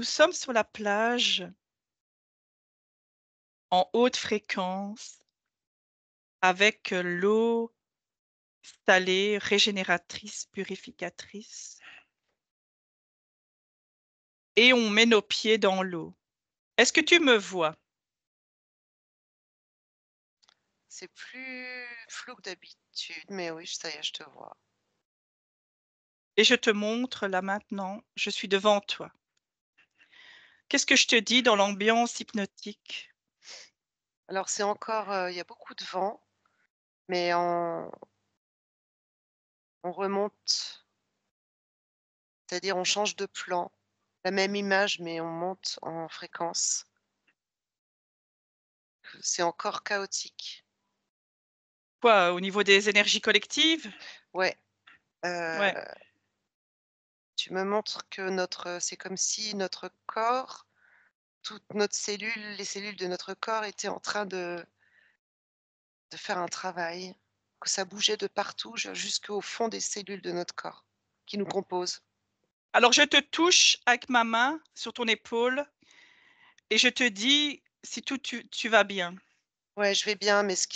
Nous sommes sur la plage en haute fréquence avec l'eau salée, régénératrice, purificatrice et on met nos pieds dans l'eau. Est-ce que tu me vois? C'est plus flou que d'habitude, mais oui, ça y est, je te vois. Et je te montre là maintenant, je suis devant toi. Qu'est-ce que je te dis dans l'ambiance hypnotique? Alors c'est encore, il y a beaucoup de vent, mais on remonte, c'est-à-dire on change de plan. La même image, mais on monte en fréquence. C'est encore chaotique. Quoi, au niveau des énergies collectives? Ouais, heu, Ouais. tu me montres que c'est comme si notre corps, toute notre cellule, les cellules de notre corps étaient en train de faire un travail, que ça bougeait de partout jusqu'au fond des cellules de notre corps qui nous composent. Alors je te touche avec ma main sur ton épaule et je te dis si tu vas bien. Ouais, je vais bien, mais ce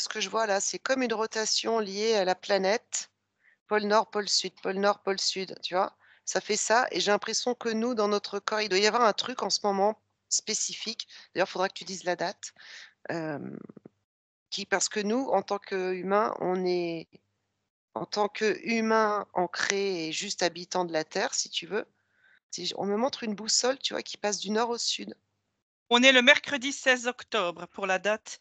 que je vois là, c'est comme une rotation liée à la planète, pôle nord, pôle nord, pôle sud, tu vois? Ça fait ça et j'ai l'impression que nous, dans notre corps, il doit y avoir un truc en ce moment spécifique. D'ailleurs, il faudra que tu dises la date, hem, qui parce que nous, en tant qu'humains, en tant qu'humains ancrés et juste habitants de la terre, si tu veux, si on me montre une boussole, tu vois, qui passe du nord au sud. On est le mercredi 16 octobre pour la date.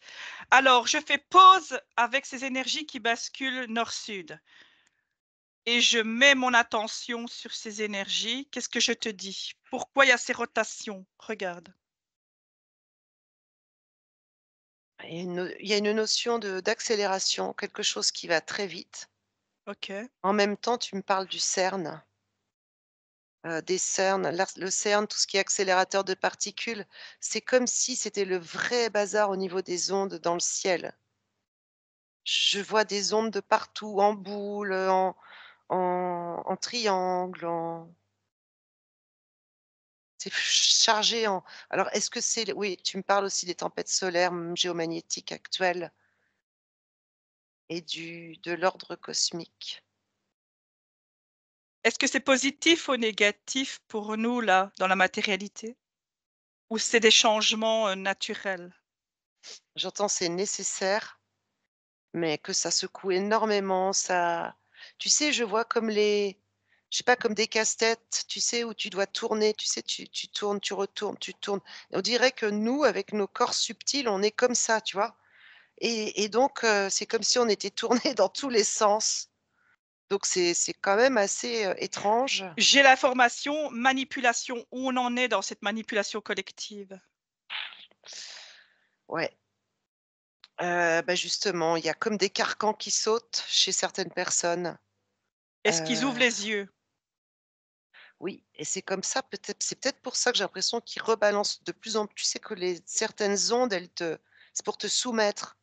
Alors, je fais pause avec ces énergies qui basculent nord-sud et je mets mon attention sur ces énergies. Qu'est-ce que je te dis? Pourquoi il y a ces rotations? Regarde. Il y a une notion d'accélération, quelque chose qui va très vite. OK. En même temps, tu me parles du CERN, des CERN, le CERN, tout ce qui est accélérateur de particules. C'est comme si c'était le vrai bazar au niveau des ondes dans le ciel. Je vois des ondes de partout, en boule, en triangle, c'est chargé en alors est-ce que c'est oui, tu me parles aussi des tempêtes solaires, géomagnétiques actuelles et de l'ordre cosmique. Est-ce que c'est positif ou négatif pour nous, là, dans la matérialité? Ou c'est des changements, naturels? J'entends c'est nécessaire, mais que ça secoue énormément, ça tu sais, je vois comme je sais pas, comme des casse-têtes, tu sais, où tu dois tourner, tu sais, tu tournes, tu retournes, tu tournes. On dirait que nous, avec nos corps subtils, on est comme ça, tu vois? Et donc c'est comme si on était tournés dans tous les sens. Donc c'est quand même assez, étrange. J'ai l'information, manipulation, où on en est dans cette manipulation collective? Ouais, bah, justement, il y a comme des carcans qui sautent chez certaines personnes. Est-ce qu'ils ouvrent Heu, les yeux? oui et c'est comme ça peut-être c'est peut-être pour ça que j'ai l'impression qu'ils rebalancent de plus en plus tu sais que les certaines ondes, c'est pour te soumettre.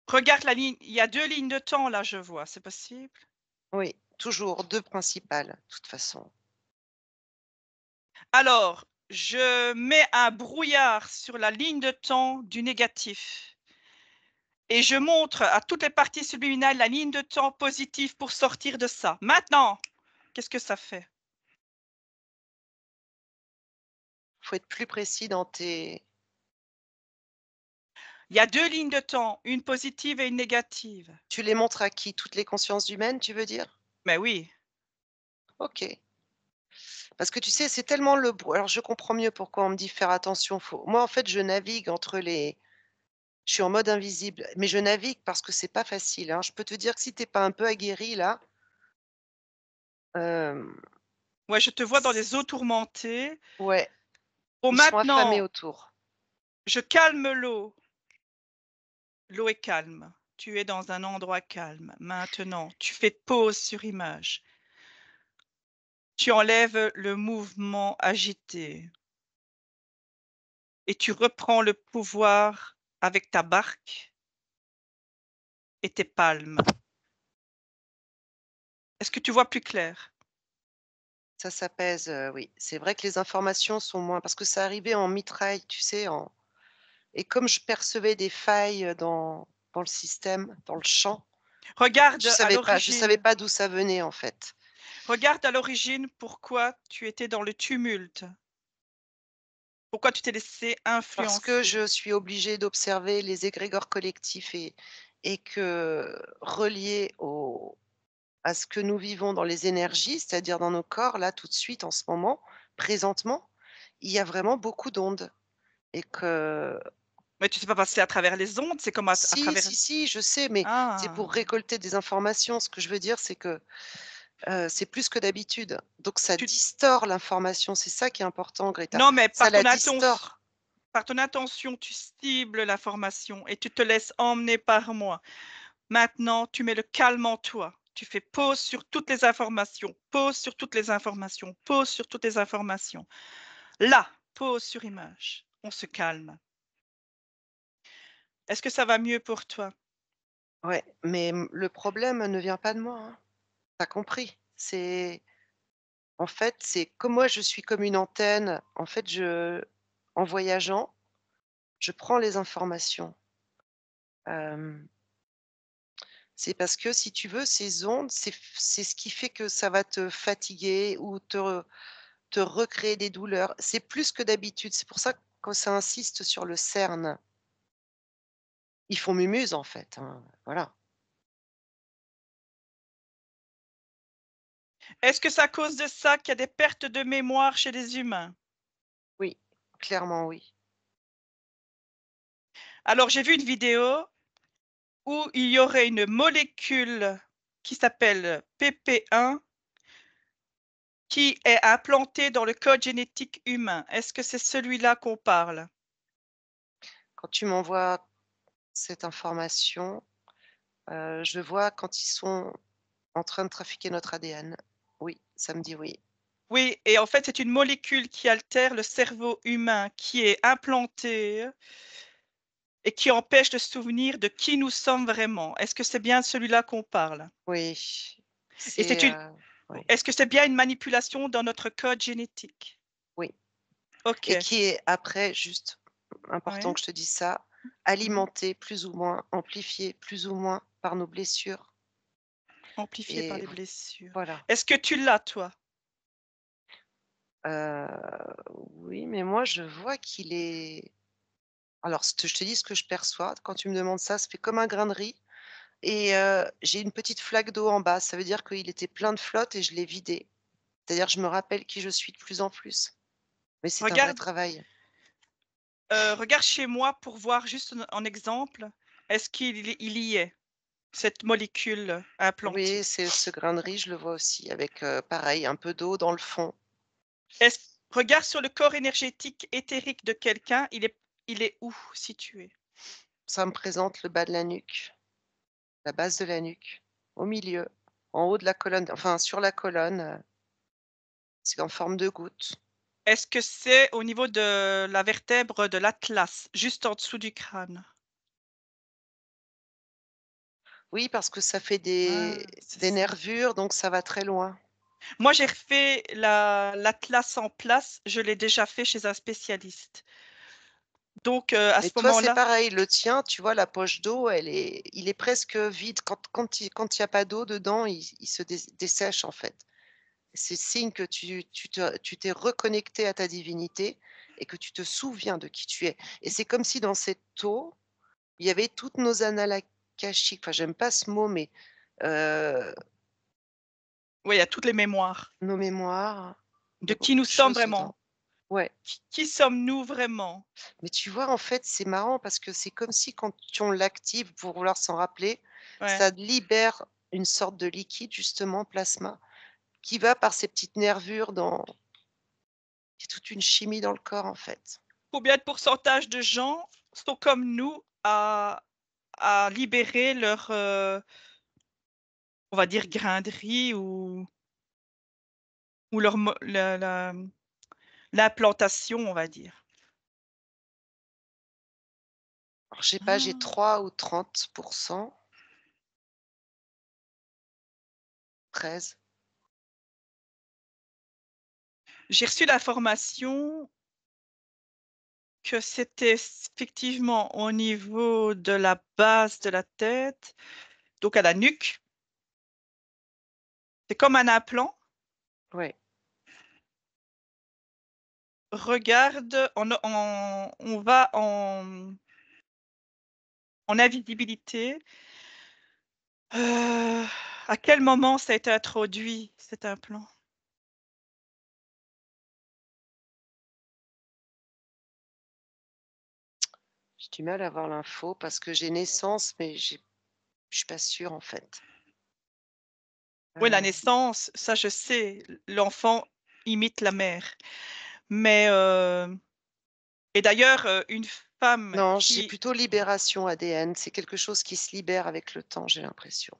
Regarde la ligne, il y a 2 lignes de temps là, je vois, c'est possible? Oui, toujours 2 principales, de toute façon. Alors, je mets un brouillard sur la ligne de temps du négatif et je montre à toutes les parties subliminales la ligne de temps positive pour sortir de ça. Maintenant, qu'est-ce que ça fait? Faut être plus précis dans tes Il y a 2 lignes de temps, une positive et une négative. tu les montres à qui? Toutes les consciences humaines, tu veux dire? Mais oui, OK. Parce que tu sais, c'est tellement le brou alors je comprends mieux pourquoi on me dit: «Faire attention». Faut moi, en fait, je navigue entre les je suis en mode invisible, mais je navigue parce que c'est pas facile, hein. Je peux te dire que si tu es pas un peu aguerri là, hem, ouais, je te vois dans les eaux tourmentées. ouais, Bon ils sont affamés maintenant, autour. je calme l'eau. L'eau est calme. Tu es dans un endroit calme. Maintenant, tu fais pause sur image. Tu enlèves le mouvement agité et tu reprends le pouvoir avec ta barque et tes palmes. Est-ce que tu vois plus clair? Ça pèse, oui. C'est vrai que les informations sont moins parce que ça arrivait en mitraille, tu sais, en et comme je percevais des failles, dans le système, dans le champ, Regarde à je savais l'origine. pas d'où ça venait, en fait. Regarde à l'origine pourquoi tu étais dans le tumulte. Pourquoi tu t'es laissé Parce que influencer. je suis obligée d'observer les égrégores collectifs et que relié au à ce que nous vivons dans les énergies, c'est-à-dire dans nos corps, là, tout de suite, en ce moment, présentement, il y a vraiment beaucoup d'ondes et que Mais tu sais pas passer à travers les ondes, c'est comme à si, travers. si, si, je sais, mais c'est Ah! pour récolter des informations. Ce que je veux dire, c'est que, c'est plus que d'habitude. Donc ça Tu distord l'information. C'est ça qui est important, Greta. Non, mais Ça la distord. par ton intention, tu cibles l'information et tu te laisses emmener par moi. Maintenant, tu mets le calme en toi. Tu fais pause sur toutes les informations, pause sur toutes les informations, pause sur toutes les informations. Là, pause sur image. On se calme. Est-ce que ça va mieux pour toi? Ouais, mais le problème ne vient pas de moi, hein. Tu compris? En fait, c'est comme moi, je suis comme une antenne. En fait, en voyageant, je prends les informations. Hem, c'est parce que si tu veux, ces ondes, c'est ce qui fait que ça va te fatiguer ou te recréer des douleurs. C'est plus que d'habitude. C'est pour ça que ça insiste sur le CERN. Ils font mumuse en fait, hein, voilà. Est-ce que c'est à cause de ça qu'il y a des pertes de mémoire chez les humains? Oui, clairement oui. Alors, j'ai vu une vidéo où il y aurait une molécule qui s'appelle PP1 qui est implantée dans le code génétique humain. Est-ce que c'est celui-là qu'on parle? Quand tu m'envoies cette information, je vois quand ils sont en train de trafiquer notre ADN. Oui, ça me dit oui. Oui, et en fait, c'est une molécule qui altère le cerveau humain, qui est implantée et qui empêche de se souvenir de qui nous sommes vraiment. Est-ce que c'est bien celui-là qu'on parle? Oui, Et c'est c'est, une oui, Est-ce que c'est bien une manipulation dans notre code génétique? oui et OK, qui est après juste important ouais. que je te dise ça, Mmh. alimenté plus ou moins, amplifié plus ou moins par nos blessures Amplifié par et les blessures. voilà. Est-ce que tu l'as, toi? Heu, oui, mais moi je vois qu'il est alors ce que je te dis ce que je perçois, quand tu me demandes ça, ça fait comme un grain de riz et j'ai une petite flaque d'eau en bas. Ça veut dire qu'il était plein de flotte et je l'ai vidé. C'est-à-dire je me rappelle qui je suis de plus en plus. Mais c'est un vrai Regarde, travail. regarde chez moi pour voir juste en exemple, est-ce qu'il y est, cette molécule Oui, implantée? c'est ce grain de riz, je le vois aussi avec, pareil, un peu d'eau dans le fond. Est-ce Regarde sur le corps énergétique éthérique de quelqu'un, il est où situé? Ça me présente le bas de la nuque, la base de la nuque, au milieu, en haut de la colonne, enfin sur la colonne, c'est en forme de goutte. Est-ce que c'est au niveau de la vertèbre de l'atlas, juste en dessous du crâne? Oui, parce que ça fait Ah, c'est des ça. nervures, donc ça va très loin. Moi, j'ai refait l'atlas en place, je l'ai déjà fait chez un spécialiste. Donc à Mais ce toi, c'est moment-là. pareil, le tien, tu vois, la poche d'eau, il est presque vide. Quand il y a pas d'eau dedans, il se dessèche, en fait. C'est signe que tu t'es reconnecté à ta divinité et que tu te souviens de qui tu es et c'est comme si dans cette eau, il y avait toutes nos annales akashiques, enfin, j'aime pas ce mot, mais heu, Oui, il y a toutes les mémoires. nos mémoires De de qui beaucoup nous de sommes choses dedans. vraiment? Ouais, Qui sommes-nous vraiment? mais tu vois, en fait, c'est marrant parce que c'est comme si quand on l'active pour vouloir s'en rappeler, Ouais. ça libère une sorte de liquide justement, plasma, qui va par ces petites nervures dans il y a toute une chimie dans le corps, en fait. Combien de pourcentage de gens sont comme nous à libérer leur, on va dire grain de riz ou leur mo la l'implantation, on va dire? Alors je sais pas, j'ai Ah, 3 ou 30, 13. J'ai reçu l'information que c'était effectivement au niveau de la base de la tête, donc à la nuque. C'est comme un implant. Ouais. Regarde, on va en invisibilité. À quel moment ça a été introduit, cet implant? J'ai du mal à avoir l'info parce que j'ai naissance, mais je suis pas sûre en fait. Oui, la Heu, naissance, ça je sais, l'enfant imite la mère. Mais et d'ailleurs, une femme non, j'ai qui plutôt libération ADN. C'est quelque chose qui se libère avec le temps, j'ai l'impression.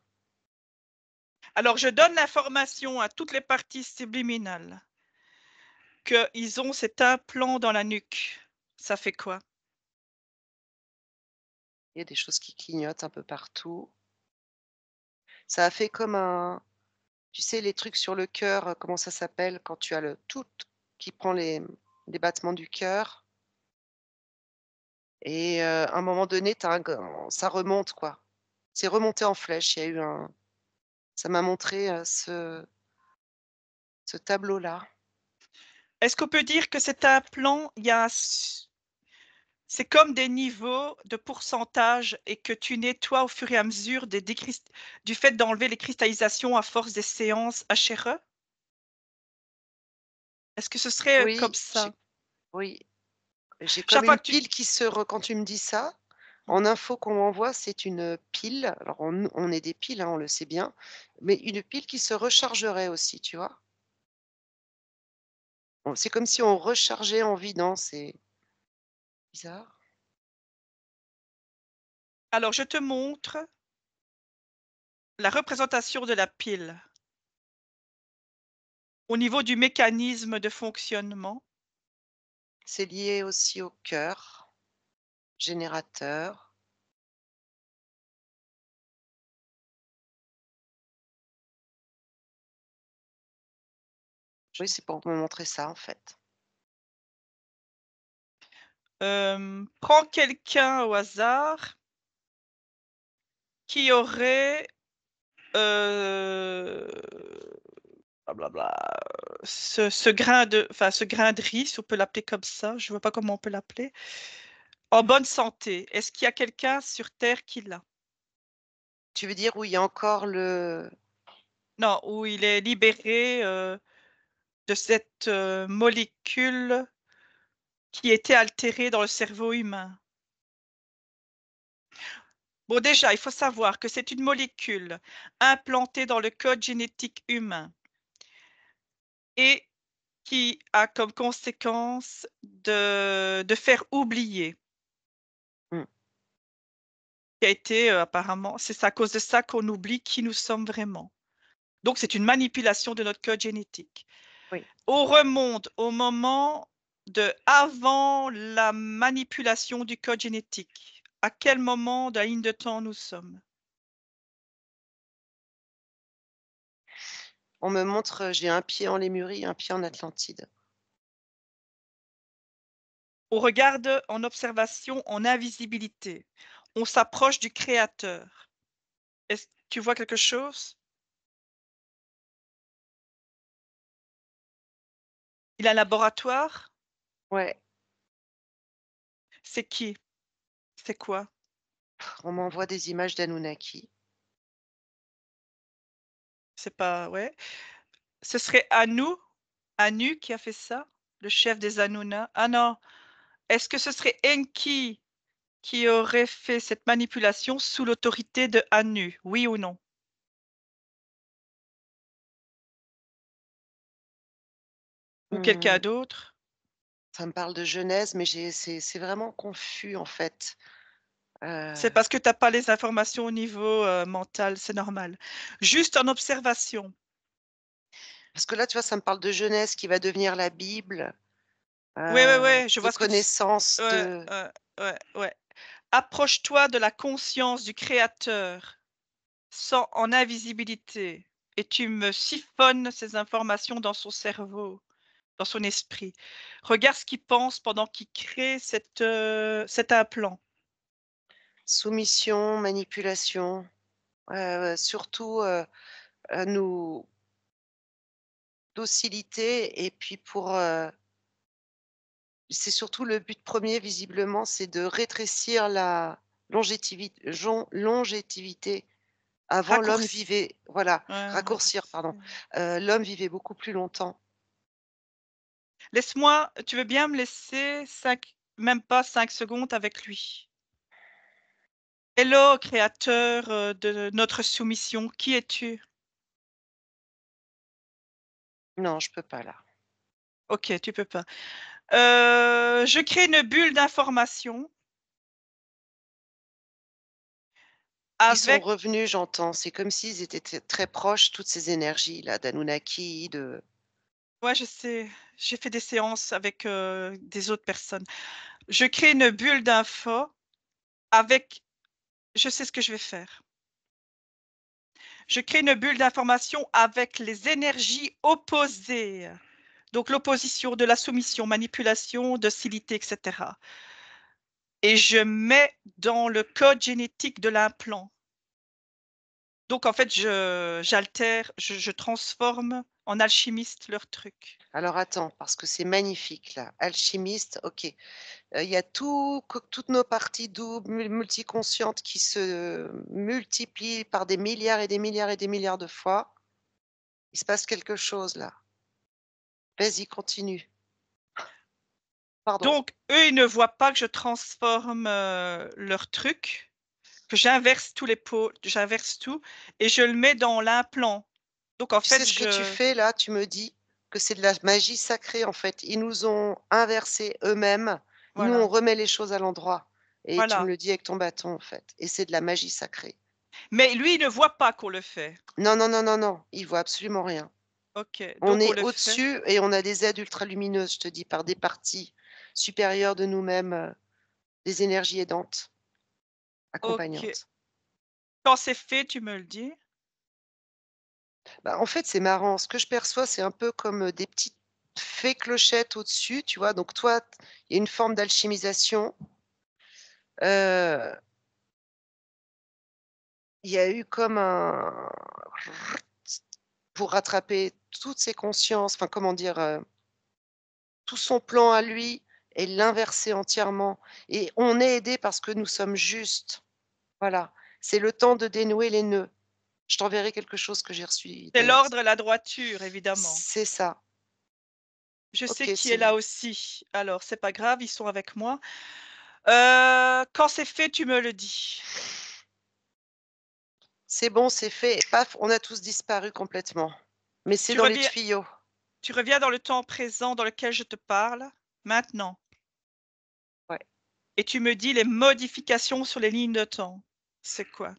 alors je donne l'information à toutes les parties subliminales qu'ils ont cet implant dans la nuque. Ça fait quoi? Il y a des choses qui clignotent un peu partout. Ça a fait comme un tu sais les trucs sur le cœur, comment ça s'appelle? Quand tu as le tout qui prend les battements du cœur et à un moment donné, tu as un ça remonte quoi. C'est remonté en flèche. Il y a eu un ça m'a montré, ce tableau-là. Est-ce qu'on peut dire que cet implant, il y a c'est comme des niveaux de pourcentage et que tu nettoies au fur et à mesure du fait d'enlever les cristallisations à force des séances HRE? Est-ce que ce serait comme Oui, ça? oui, j'ai comme Chaque fois une que tu pile qui se re quand tu me dis ça, Mmh. en info qu'on m'envoie, c'est une pile. Alors on est des piles, hein, on le sait bien, mais une pile qui se rechargerait aussi, tu vois? C'est comme si on rechargeait en vidant, c'est bizarre. Alors je te montre la représentation de la pile au niveau du mécanisme de fonctionnement. C'est lié aussi au cœur, générateur. Oui, c'est pour me montrer ça, en fait. Prends quelqu'un au hasard qui aurait, heu, blablabla, ce grain de riz, si on peut l'appeler comme ça, je ne vois pas comment on peut l'appeler, en bonne santé. Est-ce qu'il y a quelqu'un sur terre qui l'a? Tu veux dire où il y a encore le Non, où il est libéré, de cette, molécule qui était altérée dans le cerveau humain. Bon, déjà, il faut savoir que c'est une molécule implantée dans le code génétique humain et qui a comme conséquence de faire oublier, mmh, qui a été, apparemment c'est à cause de ça qu'on oublie qui nous sommes vraiment. Donc c'est une manipulation de notre code génétique. oui. On remonte au moment de avant la manipulation du code génétique. À quel moment de la ligne de temps nous sommes? On me montre, j'ai un pied en Lémurie, un pied en Atlantide. On regarde en observation, en invisibilité. On s'approche du créateur. Est-ce que tu vois quelque chose? Il a un laboratoire? Ouais, C'est qui? C'est quoi? on m'envoie des images d'Anunnaki. C'est pas ouais. Ce serait Anu qui a fait ça? Le chef des Hanouna? Ah non, est-ce que ce serait Enki qui aurait fait cette manipulation sous l'autorité de Anu? Oui ou non? Ou quelqu'un Mmh, d'autre? ça me parle de Genèse, mais c'est vraiment confus, en fait. C'est Heu, parce que tu as pas les informations au niveau, mental, c'est normal. Juste en observation. parce que là, tu vois, ça me parle de Genèse qui va devenir la Bible, Ouais, ouais, ouais, je de vois ce que tu connaissance ouais, de ouais, ouais. Approche-toi de la conscience du créateur, sans en invisibilité et tu me siphonnes ces informations dans son cerveau, dans son esprit. Regarde ce qu'il pense pendant qu'il crée cet implant. Soumission, manipulation, surtout, nous docilité et puis c'est surtout le but premier visiblement, c'est de rétrécir la longévité. Avant l'homme Raccourci. vivait voilà, Ouais, raccourcir pardon, raccourci. l'homme vivait beaucoup plus longtemps. Laisse-moi, tu veux bien me laisser 5, même pas 5 secondes avec lui? Hello, créateur, de notre soumission, qui es-tu? Non, je peux pas là. OK, tu peux pas. Je crée une bulle d'information Ils sont avec revenus, j'entends, c'est comme s'ils étaient très proches, toutes ces énergies-là, d'Anunnaki, de ouais, je sais, j'ai fait des séances avec, des autres personnes. Je crée une bulle d'infos avec je sais ce que je vais faire. Je crée une bulle d'information avec les énergies opposées. Donc l'opposition de la soumission, manipulation, docilité, et cetera. Et je mets dans le code génétique de l'implant. Donc en fait, j'altère, je transforme en alchimiste leur truc. alors attends, parce que c'est magnifique là, alchimiste, OK. Il y a toutes nos parties doubles, multiconscientes qui se multiplient par des milliards et des milliards et des milliards de fois. Il se passe quelque chose là. Vas-y, continue. Pardon. Donc eux, ils ne voient pas que je transforme, leur truc, que j'inverse tous les pôles, j'inverse tout et je le mets dans l'implant. Donc en Tu sais fait, ce que tu je fais là? Tu me dis que c'est de la magie sacrée en fait. Ils nous ont inversés eux-mêmes. Nous, on voilà, remet les choses à l'endroit et tu me voilà. le dis avec ton bâton en fait et c'est de la magie sacrée. Mais lui, il ne voit pas qu'on le fait. Non, non, non, non, non, ils voient absolument rien. OK, On donc on est le fait. au-dessus et on a des aides ultralumineuses, je te dis, par des parties supérieures de nous-mêmes, des énergies aidantes, OK. accompagnantes. Quand c'est fait, tu me le dis? Bah, en fait, c'est marrant. Ce que je perçois, c'est un peu comme, des petites fées clochettes au-dessus, tu vois? Donc toi, il y a une forme d'alchimisation. Heu, il y a eu comme un pour rattraper toutes ses consciences, enfin, comment dire? Tout son plan à lui et l'inverser entièrement et on est aidé parce que nous sommes justes. Voilà, c'est le temps de dénouer les nœuds. Je t'enverrai quelque chose que j'ai reçu C'est d'ailleurs. l'ordre et la droiture, évidemment. C'est ça. Je sais OK, qui est c'est là aussi. Alors, c'est pas grave, ils sont avec moi. Quand c'est fait, tu me le dis. bon, c'est fait et paf, on a tous disparu complètement. Mais c'est Tu dans les reviens tuyaux. tu reviens dans le temps présent dans lequel je te parle, maintenant, Ouais. et tu me dis les modifications sur les lignes de temps. C'est quoi?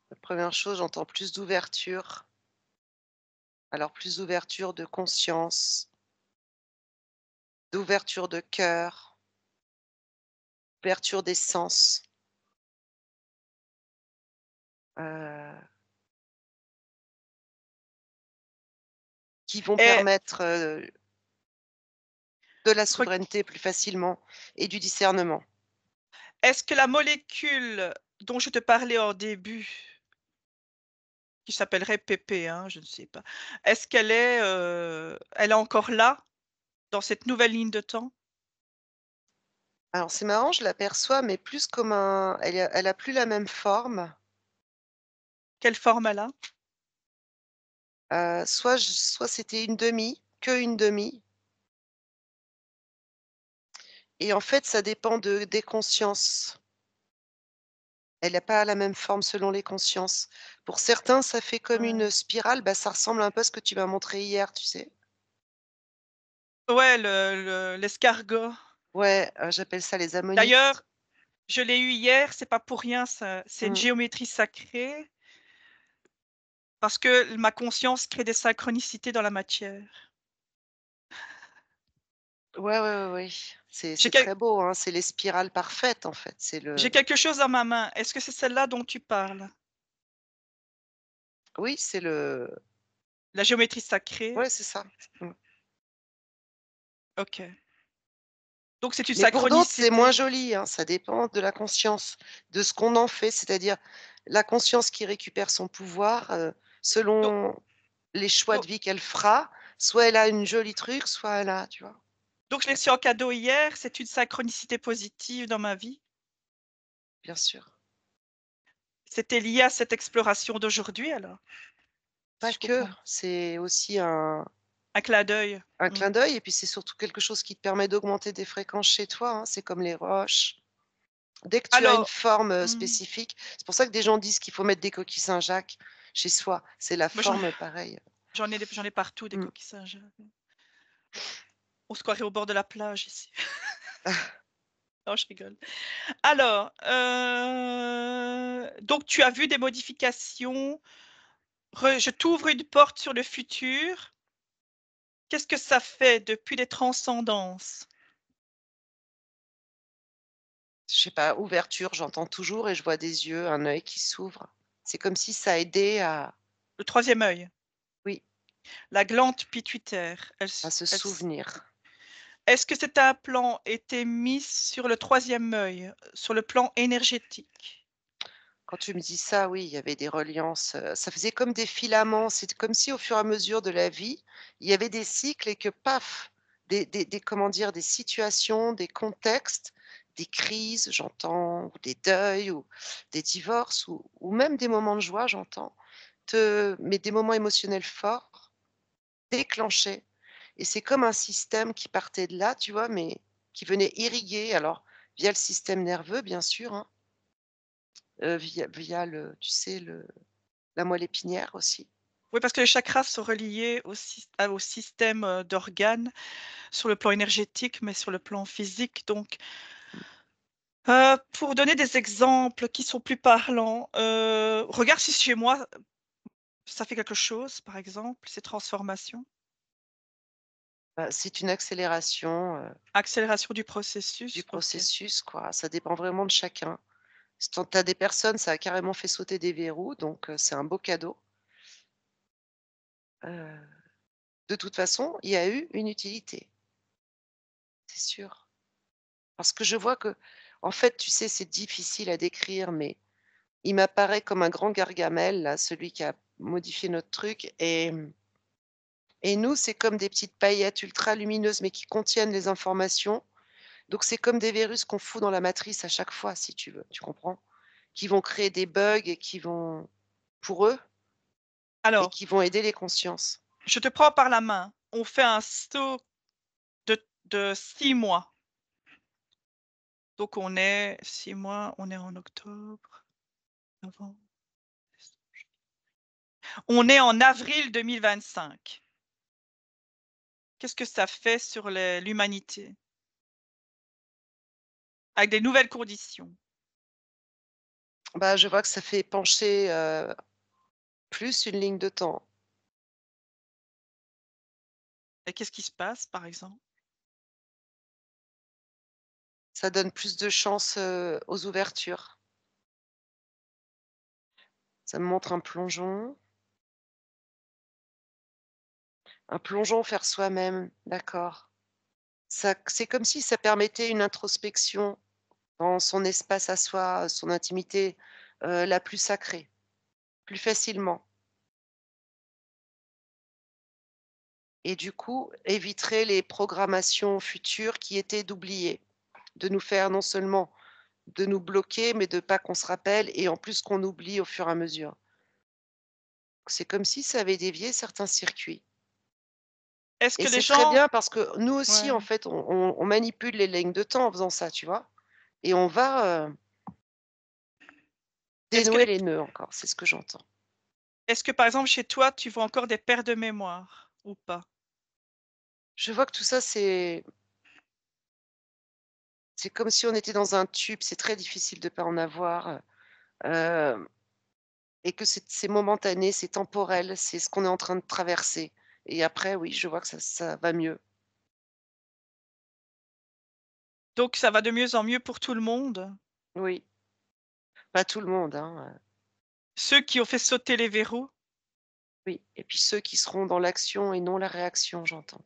La première chose, j'entends plus d'ouverture. Alors plus d'ouverture de conscience, d'ouverture de cœur, ouverture des sens, heu, qui vont Et permettre, de la reg souveraineté plus facilement et du discernement. est-ce que la molécule dont je te parlais en début, qui s'appellerait PP, hein, je ne sais pas, est-ce elle est encore là, dans cette nouvelle ligne de temps? Alors c'est marrant, je l'aperçois, mais plus comme un elle a plus la même forme. Quelle forme elle a? Soit c'était une demi, que une demi et en fait, ça dépend des consciences. Elle a pas la même forme selon les consciences. Pour certains, ça fait comme Ouais. une spirale, bah, ça ressemble un peu à ce que tu m'as montré hier, tu sais? Ouais, l'escargot. Ouais, j'appelle ça les D'ailleurs, ammonites. je l'ai eu hier, c'est pas pour rien, ça c'est une Mmh. géométrie sacrée, parce que ma conscience crée des synchronicités dans la matière. Ouais, ouais, ouais, ouais. J'ai C'est quel très beau, hein, c'est les spirales parfaites, en fait. j'ai quelque chose dans ma main. Est-ce que c'est celle-là dont tu parles? Oui, c'est le La géométrie sacrée. Ouais, c'est ça. Mmh. OK. Donc c'est une Mais pour d'autres, c'est synchronicité. moins joli, hein, ça dépend de la conscience, de ce qu'on en fait. C'est-à-dire la conscience qui récupère son pouvoir, Donc selon les choix donc de vie qu'elle fera, soit elle a une jolie truc, soit elle a tu vois? donc je l'ai su en cadeau hier, c'est une synchronicité positive dans ma vie. Bien sûr. C'était lié à cette exploration d'aujourd'hui alors? Pas Si je que, comprends bien. c'est aussi un Un clin d'œil. Mmh. clin d'œil et puis c'est surtout quelque chose qui te permet d'augmenter des fréquences chez toi, hein. C'est comme les roches. Dès que tu as une Alors forme, mmh, spécifique, c'est pour ça que des gens disent qu'il faut mettre des coquilles Saint-Jacques chez soi. C'est la moi forme pareille. j'en ai partout des Mmh. coquilles Saint-Jacques. On se croirait au bord de la plage ici. Non, je rigole. Alors, donc tu as vu des modifications, je t'ouvre une porte sur le futur. Qu'est-ce que ça fait depuis les transcendances? Je sais pas, ouverture, j'entends toujours et je vois des yeux, un œil qui s'ouvre. C'est comme si ça aidait à Le troisième œil, oui, la glande pituitaire, à se elle s souvenir. est-ce que cet implant était mis sur le troisième œil, sur le plan énergétique? Quand tu me dis ça, oui, il y avait des reliances, ça faisait comme des filaments. C'est comme si au fur et à mesure de la vie, il y avait des cycles et que paf, des comment dire? Des situations, des contextes, des crises, j'entends, ou des deuils ou des divorces ou même des moments de joie, j'entends, mais des moments émotionnels forts déclenchaient et c'est comme un système qui partait de là, tu vois? Mais qui venait irriguer alors via le système nerveux bien sûr, hein, via le tu sais la moelle épinière aussi. Oui, parce que les chakras sont reliés au système, d'organes sur le plan énergétique, mais sur le plan physique donc, pour donner des exemples qui sont plus parlants, regarde si chez moi, ça fait quelque chose, par exemple, ces transformations. Bah, c'est une accélération, Accélération du du processus, OK. processus quoi, ça dépend vraiment de chacun. Si tu as des personnes, ça a carrément fait sauter des verrous donc c'est un beau cadeau. Heu, de toute façon, il y a eu une utilité, c'est sûr. Parce que je vois que, en fait, tu sais, c'est difficile à décrire mais il m'apparaît comme un grand Gargamel là, celui qui a modifié notre truc et nous, c'est comme des petites paillettes ultra lumineuses mais qui contiennent les informations. Donc c'est comme des virus qu'on fout dans la matrice à chaque fois, si tu veux, tu comprends? Qui vont créer des bugs et qui vont pour eux et Alors, qui vont aider les consciences. je te prends par la main. On fait un saut de 6 mois. Donc on est 6 mois, on est en octobre, novembre, décembre. On est en avril 2025. Qu'est-ce que ça fait sur l'humanité? Avec des nouvelles conditions. Bah, je vois que ça fait pencher, plus une ligne de temps. Et qu'est-ce qui se passe, par exemple? Ça donne plus de chance, aux ouvertures. Ça me montre un plongeon vers soi-même, d'accord. Ça c'est comme si ça permettait une introspection dans son espace à soi, son intimité, la plus sacrée, plus facilement. Et du coup, éviterait les programmations futures qui étaient d'oublier, de nous faire non seulement de nous bloquer, mais de pas qu'on se rappelle et en plus qu'on oublie au fur et à mesure. C'est comme si ça avait dévié certains circuits Est-ce et que les c'est très gens bien parce que nous aussi, ouais. en fait, on manipule les lignes de temps en faisant ça, tu vois? Et on va, Est-ce que dénouer les les nœuds encore, c'est ce que j'entends. est-ce que, par exemple, chez toi, tu vois encore des pertes de mémoire ou pas? Je vois que tout ça, c'est comme si on était dans un tube, c'est très difficile de pas en avoir, heu et que c'est momentané, c'est temporel, c'est ce qu'on est en train de traverser et après oui, je vois que ça va mieux. Donc ça va de mieux en mieux pour tout le monde? Oui, pas tout le monde, hein, Ceux qui ont fait sauter les verrous? Oui, et puis ceux qui seront dans l'action et non la réaction, j'entends.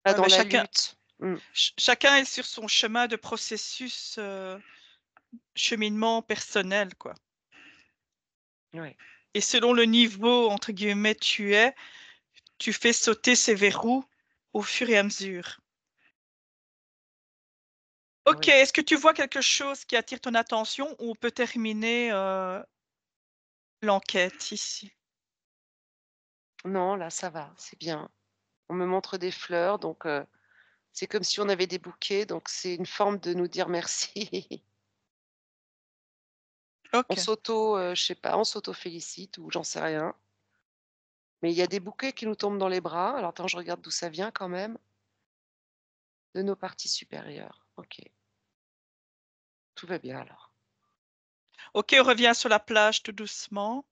Pas Ouais, dans ben, la chacun lutte. Mmh. chacun est sur son chemin de processus, cheminement personnel, quoi, Ouais, et selon le niveau, entre guillemets, tu fais sauter ces verrous au fur et à mesure. OK, oui. est-ce que tu vois quelque chose qui attire ton attention ou on peut terminer, l'enquête ici? Non, là, ça va, c'est bien. On me montre des fleurs, donc c'est comme si on avait des bouquets, donc c'est une forme de nous dire merci. On OK. s'auto, je sais pas, on s'auto-félicite ou j'en sais rien. Mais il y a des bouquets qui nous tombent dans les bras. Alors attends, je regarde d'où ça vient quand même. De nos parties supérieures. OK, tout va bien alors. OK, on revient sur la plage tout doucement.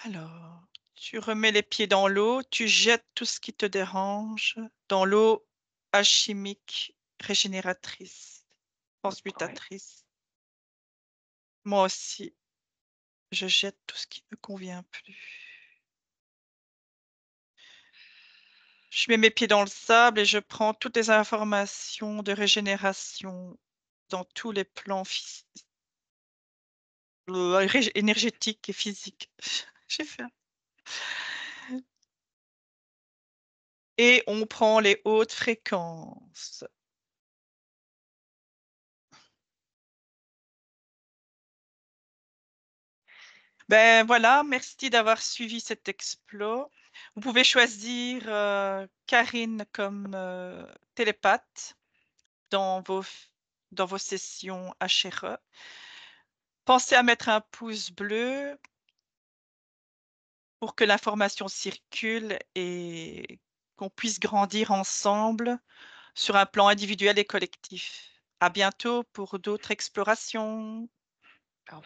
Alors, tu remets les pieds dans l'eau, tu jettes tout ce qui te dérange dans l'eau alchimique, régénératrice, Ouais. transmutatrice. Moi aussi, je jette tout ce qui ne me convient plus. Je mets mes pieds dans le sable et je prends toutes les informations de régénération dans tous les plans énergétiques et physiques. J'ai fait. Et on prend les hautes fréquences. Ben voilà, merci d'avoir suivi cet explo. Vous pouvez choisir Karine comme télépathe dans dans vos sessions HRE. Pensez à mettre un pouce bleu pour que l'information circule et qu'on puisse grandir ensemble sur un plan individuel et collectif. À bientôt pour d'autres explorations. Au revoir.